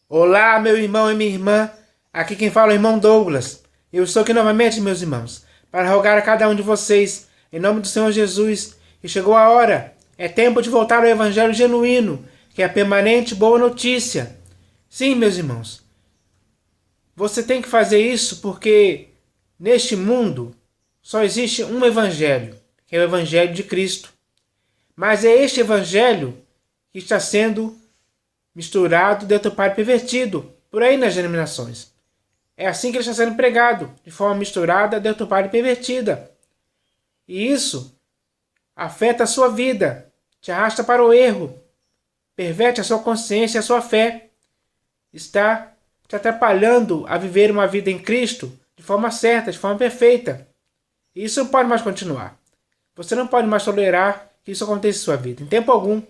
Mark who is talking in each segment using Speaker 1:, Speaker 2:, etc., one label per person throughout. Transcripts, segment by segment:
Speaker 1: Olá, meu irmão e minha irmã. Aqui quem fala é o irmão Douglas. Eu estou aqui novamente, meus irmãos, para rogar a cada um de vocês, em nome do Senhor Jesus, que chegou a hora. É tempo de voltar ao Evangelho genuíno, que é a permanente boa notícia. Sim, meus irmãos, você tem que fazer isso porque neste mundo só existe um Evangelho, que é o Evangelho de Cristo. Mas é este Evangelho que está sendo misturado, deturpado e pervertido por aí nas denominações. É assim que ele está sendo pregado, de forma misturada, deturpada e pervertida. E isso afeta a sua vida, te arrasta para o erro, perverte a sua consciência e a sua fé. Está te atrapalhando a viver uma vida em Cristo de forma certa, de forma perfeita. E isso não pode mais continuar. Você não pode mais tolerar que isso aconteça em sua vida, em tempo algum.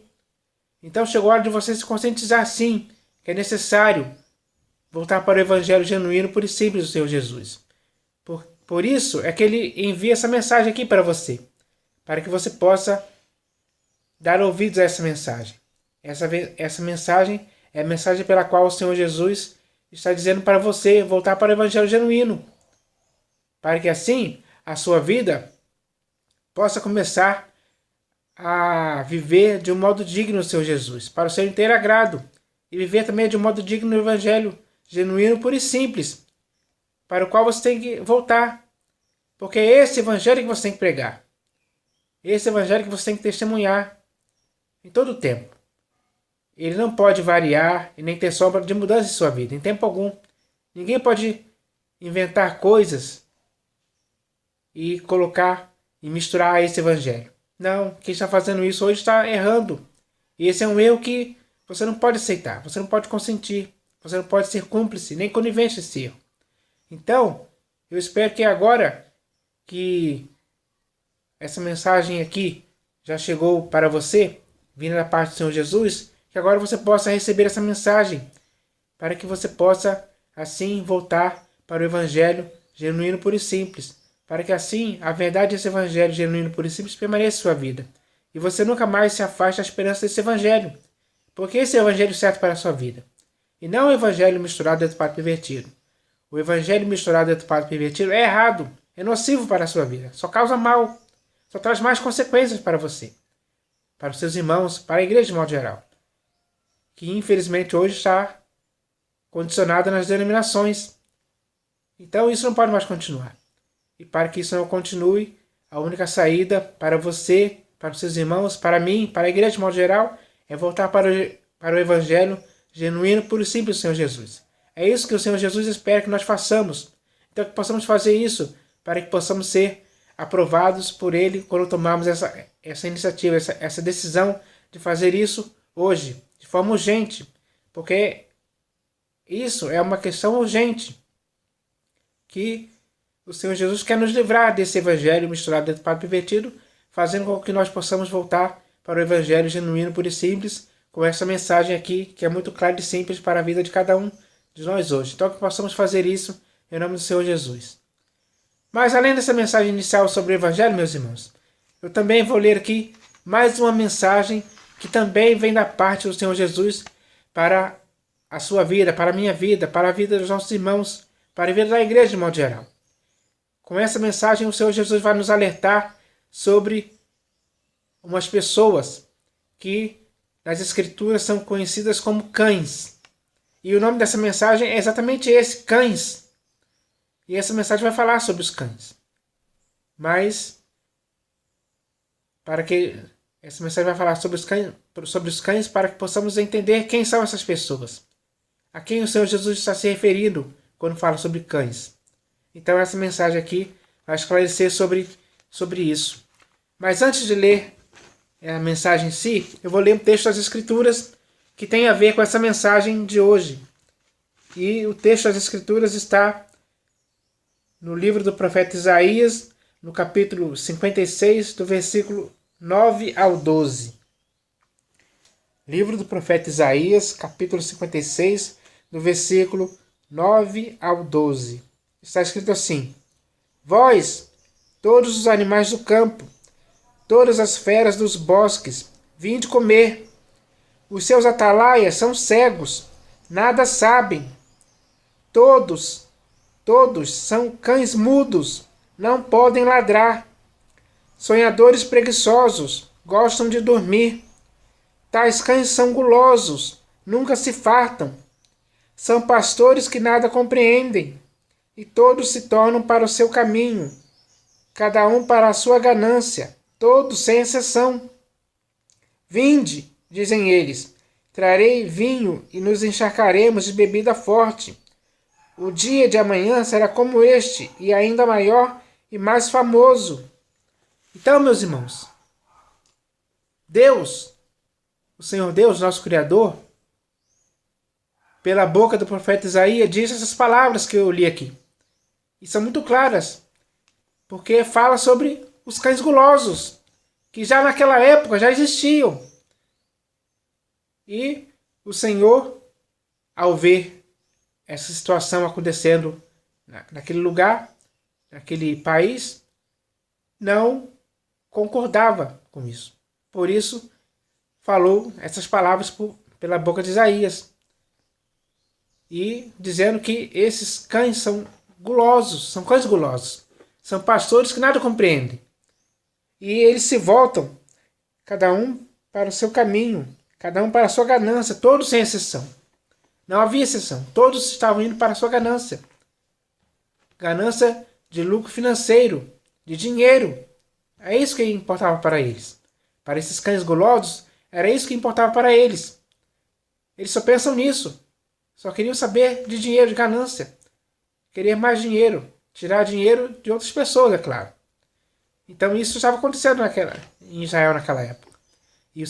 Speaker 1: Então chegou a hora de você se conscientizar sim, que é necessário voltar para o Evangelho genuíno, puro e simples do Senhor Jesus. Por isso é que ele envia essa mensagem aqui para você, para que você possa dar ouvidos a essa mensagem. Essa mensagem é a mensagem pela qual o Senhor Jesus está dizendo para você voltar para o Evangelho genuíno, para que assim a sua vida possa começar a viver de um modo digno do Senhor Jesus, para o seu inteiro agrado, e viver também de um modo digno no Evangelho genuíno, puro e simples, para o qual você tem que voltar, porque é esse Evangelho que você tem que pregar, esse Evangelho que você tem que testemunhar em todo o tempo. Ele não pode variar e nem ter sombra de mudança em sua vida, em tempo algum. Ninguém pode inventar coisas e colocar e misturar a esse Evangelho. Não, quem está fazendo isso hoje está errando. E esse é um erro que você não pode aceitar, você não pode consentir, você não pode ser cúmplice, nem conivente desse erro. Então, eu espero que agora que essa mensagem aqui já chegou para você, vindo da parte do Senhor Jesus, que agora você possa receber essa mensagem, para que você possa, assim, voltar para o Evangelho genuíno, puro e simples, para que assim a verdade desse Evangelho genuíno, puro e simples permaneça em sua vida. E você nunca mais se afaste da esperança desse Evangelho, porque esse é o Evangelho certo para a sua vida. E não o Evangelho misturado, deturpado e pervertido. O Evangelho misturado, deturpado e pervertido é errado, é nocivo para a sua vida, só causa mal, só traz mais consequências para você, para os seus irmãos, para a igreja de modo geral, que infelizmente hoje está condicionada nas denominações. Então isso não pode mais continuar. E para que isso não continue, a única saída para você, para os seus irmãos, para mim, para a igreja de modo geral, é voltar para o Evangelho genuíno, puro e simples do Senhor Jesus. É isso que o Senhor Jesus espera que nós façamos. Então que possamos fazer isso, para que possamos ser aprovados por Ele quando tomarmos essa iniciativa, essa decisão de fazer isso hoje, de forma urgente. Porque isso é uma questão urgente, que o Senhor Jesus quer nos livrar desse Evangelho misturado, deturpado e pervertido, fazendo com que nós possamos voltar para o Evangelho genuíno, puro e simples, com essa mensagem aqui, que é muito clara e simples para a vida de cada um de nós hoje. Então que possamos fazer isso em nome do Senhor Jesus. Mas além dessa mensagem inicial sobre o Evangelho, meus irmãos, eu também vou ler aqui mais uma mensagem que também vem da parte do Senhor Jesus para a sua vida, para a minha vida, para a vida dos nossos irmãos, para a vida da igreja de modo geral. Com essa mensagem, o Senhor Jesus vai nos alertar sobre umas pessoas que nas Escrituras são conhecidas como cães. E o nome dessa mensagem é exatamente esse, cães. E essa mensagem vai falar sobre os cães. Mas, para que essa mensagem vai falar sobre os cães, para que possamos entender quem são essas pessoas. A quem o Senhor Jesus está se referindo quando fala sobre cães. Então essa mensagem aqui vai esclarecer sobre isso. Mas antes de ler a mensagem em si, eu vou ler um texto das Escrituras que tem a ver com essa mensagem de hoje. E o texto das Escrituras está no livro do profeta Isaías, no capítulo 56, do versículo 9 ao 12. Livro do profeta Isaías, capítulo 56, do versículo 9 ao 12. Está escrito assim: Vós, todos os animais do campo, todas as feras dos bosques, vinde comer. Os seus atalaias são cegos, nada sabem. Todos, todos são cães mudos, não podem ladrar. Sonhadores preguiçosos, gostam de dormir. Tais cães são gulosos, nunca se fartam. São pastores que nada compreendem, e todos se tornam para o seu caminho, cada um para a sua ganância, todos sem exceção. Vinde, dizem eles, trarei vinho e nos encharcaremos de bebida forte. O dia de amanhã será como este, e ainda maior e mais famoso. Então, meus irmãos, Deus, o Senhor Deus, nosso Criador, pela boca do profeta Isaías, diz essas palavras que eu li aqui. E são muito claras, porque fala sobre os cães gulosos, que já naquela época já existiam. E o Senhor, ao ver essa situação acontecendo naquele lugar, naquele país, não concordava com isso. Por isso, falou essas palavras pela boca de Isaías. E dizendo que esses cães são gulosos, são cães gulosos. São pastores que nada compreendem. E eles se voltam, cada um para o seu caminho, cada um para a sua ganância, todos sem exceção. Não havia exceção, todos estavam indo para a sua ganância. Ganância de lucro financeiro, de dinheiro. É isso que importava para eles. Para esses cães gulosos, era isso que importava para eles. Eles só pensam nisso. Só queriam saber de dinheiro, de ganância. Querer mais dinheiro. Tirar dinheiro de outras pessoas, é claro. Então isso estava acontecendo em Israel naquela época. E o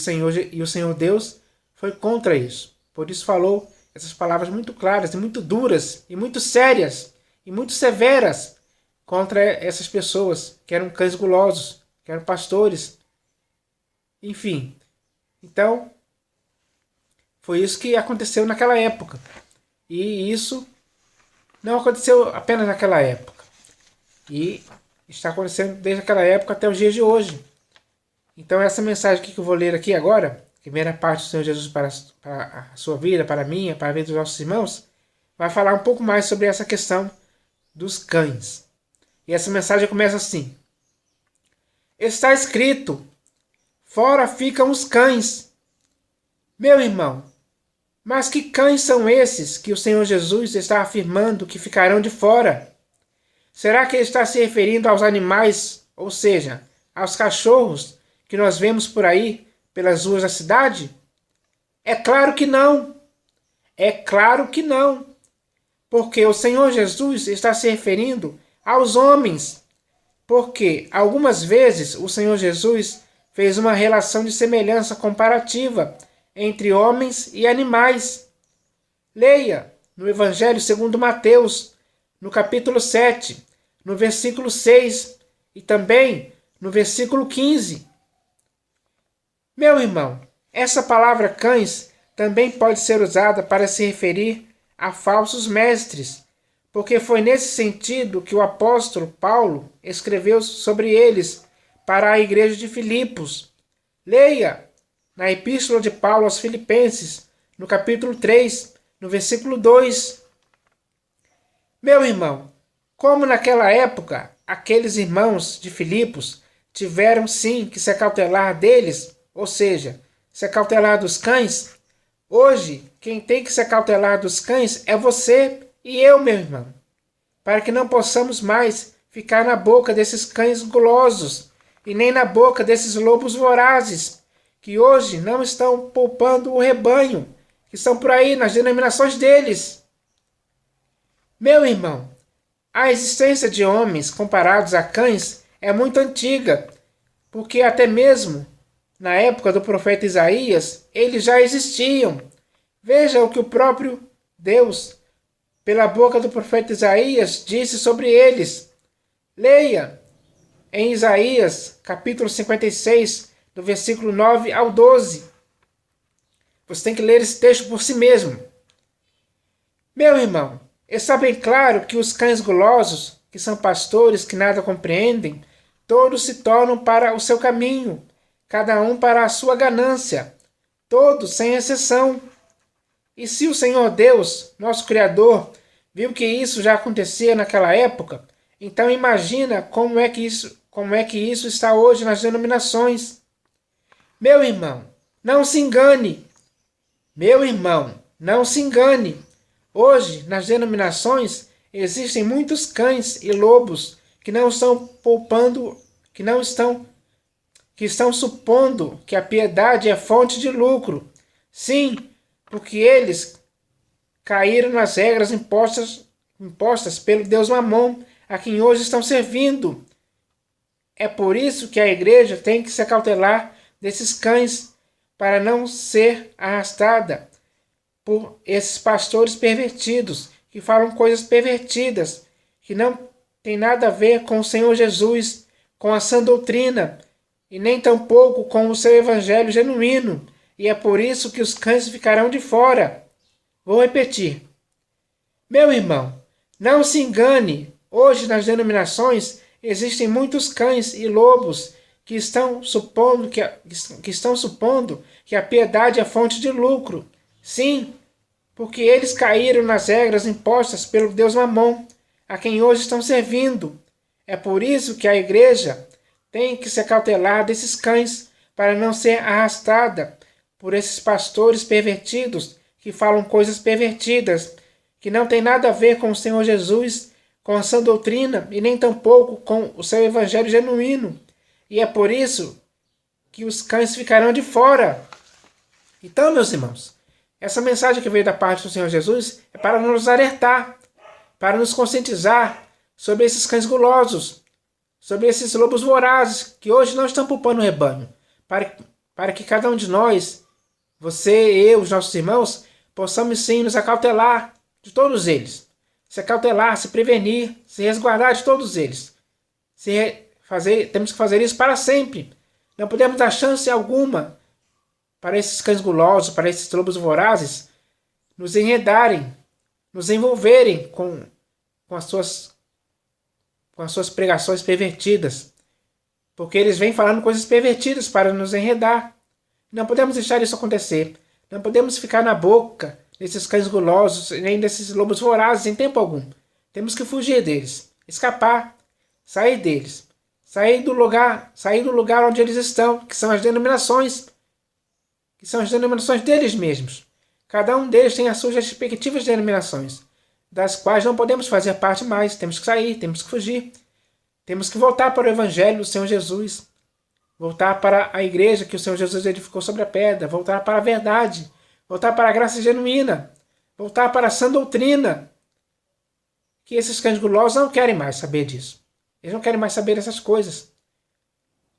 Speaker 1: Senhor Deus foi contra isso. Por isso falou essas palavras muito claras, e muito duras, e muito sérias, e muito severas contra essas pessoas que eram cães gulosos, que eram pastores. Enfim. Então, foi isso que aconteceu naquela época. E isso não aconteceu apenas naquela época. E está acontecendo desde aquela época até os dias de hoje. Então essa mensagem que eu vou ler aqui agora, primeira parte do Senhor Jesus para a sua vida, para a minha, para a vida dos nossos irmãos, vai falar um pouco mais sobre essa questão dos cães. E essa mensagem começa assim. Está escrito, fora ficam os cães. Meu irmão, mas que cães são esses que o Senhor Jesus está afirmando que ficarão de fora? Será que ele está se referindo aos animais, ou seja, aos cachorros que nós vemos por aí, pelas ruas da cidade? É claro que não. É claro que não. Porque o Senhor Jesus está se referindo aos homens. Porque algumas vezes o Senhor Jesus fez uma relação de semelhança comparativa entre homens e animais. Leia no Evangelho segundo Mateus, no capítulo 7, no versículo 6 e também no versículo 15. Meu irmão, essa palavra cães também pode ser usada para se referir a falsos mestres, porque foi nesse sentido que o apóstolo Paulo escreveu sobre eles para a igreja de Filipos. Leia na epístola de Paulo aos Filipenses, no capítulo 3, no versículo 2. Meu irmão, como naquela época aqueles irmãos de Filipos tiveram sim que se acautelar deles, ou seja, se acautelar dos cães, hoje quem tem que se acautelar dos cães é você e eu, meu irmão, para que não possamos mais ficar na boca desses cães gulosos e nem na boca desses lobos vorazes, que hoje não estão poupando o rebanho, que estão por aí nas denominações deles. Meu irmão, a existência de homens comparados a cães é muito antiga, porque até mesmo na época do profeta Isaías, eles já existiam. Veja o que o próprio Deus, pela boca do profeta Isaías, disse sobre eles. Leia em Isaías, capítulo 56, do versículo 9 ao 12. Você tem que ler esse texto por si mesmo. Meu irmão, está bem claro que os cães gulosos, que são pastores que nada compreendem, todos se tornam para o seu caminho, cada um para a sua ganância, todos sem exceção. E se o Senhor Deus, nosso Criador, viu que isso já acontecia naquela época, então imagina como é que isso está hoje nas denominações. Meu irmão, não se engane. Meu irmão, não se engane. Hoje, nas denominações, existem muitos cães e lobos que não estão poupando, que estão supondo que a piedade é fonte de lucro. Sim, porque eles caíram nas regras impostas pelo Deus Mamon, a quem hoje estão servindo. É por isso que a igreja tem que se acautelar desses cães para não ser arrastada por esses pastores pervertidos, que falam coisas pervertidas, que não tem nada a ver com o Senhor Jesus, com a sã doutrina, e nem tampouco com o seu evangelho genuíno, e é por isso que os cães ficarão de fora. Vou repetir. Meu irmão, não se engane, hoje nas denominações existem muitos cães e lobos que estão supondo que a piedade é fonte de lucro. Sim, porque eles caíram nas regras impostas pelo Deus Mamon, a quem hoje estão servindo. É por isso que a igreja tem que se acautelar desses cães para não ser arrastada por esses pastores pervertidos que falam coisas pervertidas, que não tem nada a ver com o Senhor Jesus, com a sã doutrina e nem tampouco com o seu evangelho genuíno. E é por isso que os cães ficarão de fora. Então, meus irmãos, essa mensagem que veio da parte do Senhor Jesus é para nos alertar, para nos conscientizar sobre esses cães gulosos, sobre esses lobos vorazes que hoje não estão poupando o rebanho, para que cada um de nós, você, eu, os nossos irmãos, possamos sim nos acautelar de todos eles. Se acautelar, se prevenir, se resguardar de todos eles. Temos que fazer isso para sempre. Não podemos dar chance alguma para esses cães gulosos, para esses lobos vorazes, nos enredarem, nos envolverem com as suas pregações pervertidas. Porque eles vêm falando coisas pervertidas para nos enredar. Não podemos deixar isso acontecer. Não podemos ficar na boca desses cães gulosos, nem desses lobos vorazes em tempo algum. Temos que fugir deles, escapar, sair deles, sair do lugar onde eles estão, que são as denominações deles mesmos. Cada um deles tem as suas respectivas denominações, das quais não podemos fazer parte mais. Temos que sair, temos que fugir. Temos que voltar para o evangelho do Senhor Jesus, voltar para a igreja que o Senhor Jesus edificou sobre a pedra, voltar para a verdade, voltar para a graça genuína, voltar para a sã doutrina. Que esses cães gulosos não querem mais saber disso. Eles não querem mais saber dessas coisas.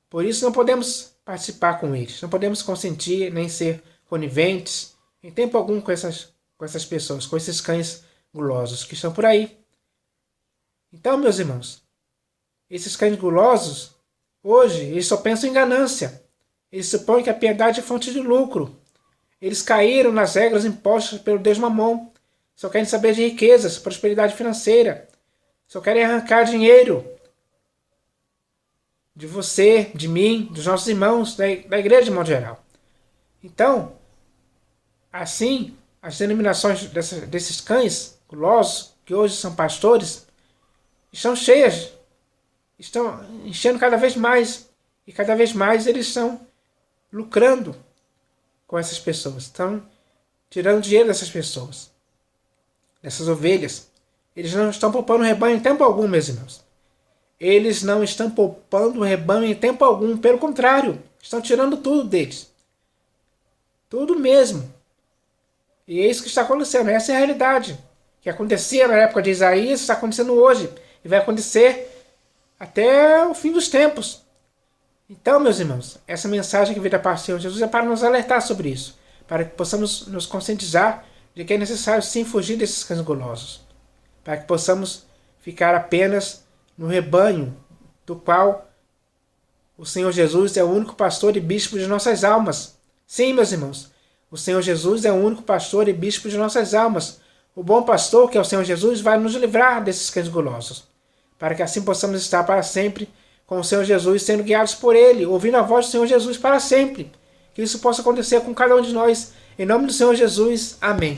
Speaker 1: Por isso não podemos participar com eles, não podemos consentir nem ser coniventes em tempo algum com essas pessoas, com esses cães gulosos que estão por aí. Então, meus irmãos, esses cães gulosos, hoje, eles só pensam em ganância. Eles supõem que a piedade é fonte de lucro. Eles caíram nas regras impostas pelo Deus Mamon. Só querem saber de riquezas, prosperidade financeira. Só querem arrancar dinheiro de você, de mim, dos nossos irmãos, da igreja de modo geral. Então, assim, as denominações desses cães gulosos, que hoje são pastores, estão cheias, estão enchendo cada vez mais. E cada vez mais eles estão lucrando com essas pessoas. Estão tirando dinheiro dessas pessoas, dessas ovelhas. Eles não estão poupando o rebanho em tempo algum, meus irmãos. Eles não estão poupando o rebanho em tempo algum. Pelo contrário, estão tirando tudo deles. Tudo mesmo. E é isso que está acontecendo. Essa é a realidade. Que acontecia na época de Isaías, está acontecendo hoje. E vai acontecer até o fim dos tempos. Então, meus irmãos, essa mensagem que veio da parte do Senhor Jesus é para nos alertar sobre isso. Para que possamos nos conscientizar de que é necessário sim fugir desses cães gulosos. Para que possamos ficar apenas no rebanho do qual o Senhor Jesus é o único pastor e bispo de nossas almas. Sim, meus irmãos, o Senhor Jesus é o único pastor e bispo de nossas almas. O bom pastor, que é o Senhor Jesus, vai nos livrar desses cães gulosos, para que assim possamos estar para sempre com o Senhor Jesus, sendo guiados por Ele, ouvindo a voz do Senhor Jesus para sempre. Que isso possa acontecer com cada um de nós, Em nome do Senhor Jesus. Amém.